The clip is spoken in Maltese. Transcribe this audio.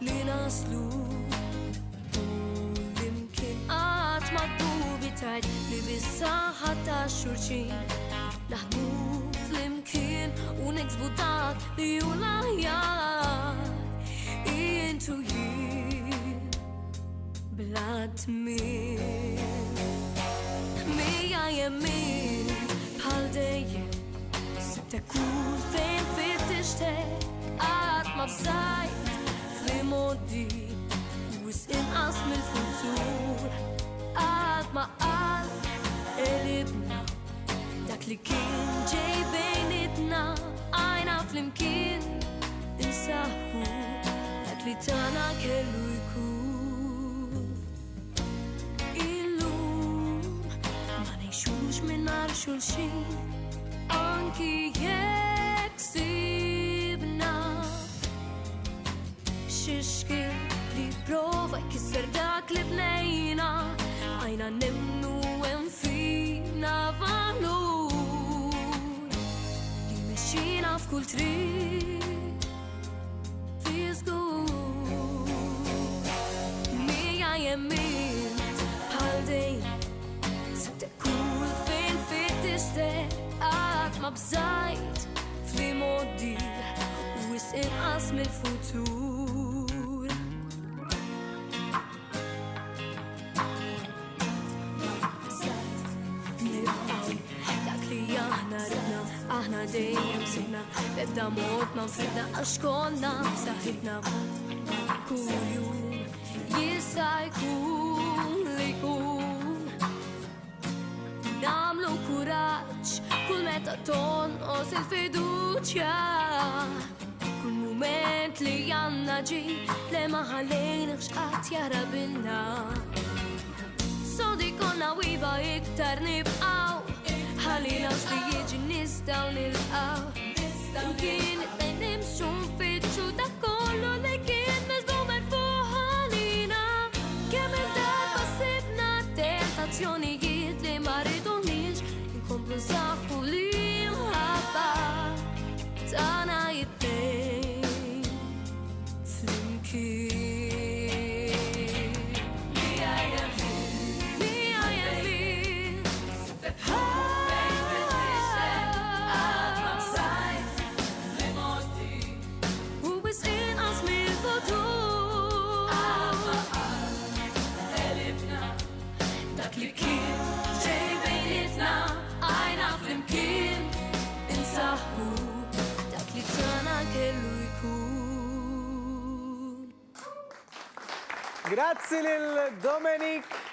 li naslu u l-imkien qatt ma ddubi tajt li bis-saħħa tax-xulxin naħdmu fl-imkien u niksbu dak li hu l-aħjar intu jien bla tmiem mija jemmin bħal dejjem sibtek kull fejn fittixtek qatt ma bżajt fl-modi u inqas mill-futur qatt ma qal qelibna dak li kien ġej bejnietna għajna fl-imkien insaħħu dak li tagħna kellu jkun illum ma ngħixux mingħajr xulxin anki jekk sibna xi xkien li prova jkisser dak li bnejna għajna nemmnu hemm fina valur li mexxina f'kull triq fi żgur mija jemmin bħal dejjem sibtek kull fejn fittixtek qatt ma bżajt fl-modi u inqas mill-futur dak li aħna ridna aħna dejjem sibna ebda modna nfidna għax konna b'saħħitna kull jum jista' jkun li jkun namlu kuraġġ kull meta tonqos il-fiduċja kull mument li għandna ġi li ma ħallejniex qatt jarabilna sodi konna wiva iktar nibqaw ħalli laws li jiġi nistgħu nilqaw kien it-tnejn nimxu nfittxu dak kollu li kien miżbum merfuq ħalina kemm il-darba sibna tentazzjonijiet li ma rridunix inkomplu nsaħħu li mħabba tagħna it-tnejn flimkien dak li kien ġej bejnietna għajna fl-imkien insaħħu dak li tagħna kellu jkun. Grazzi lil Dominique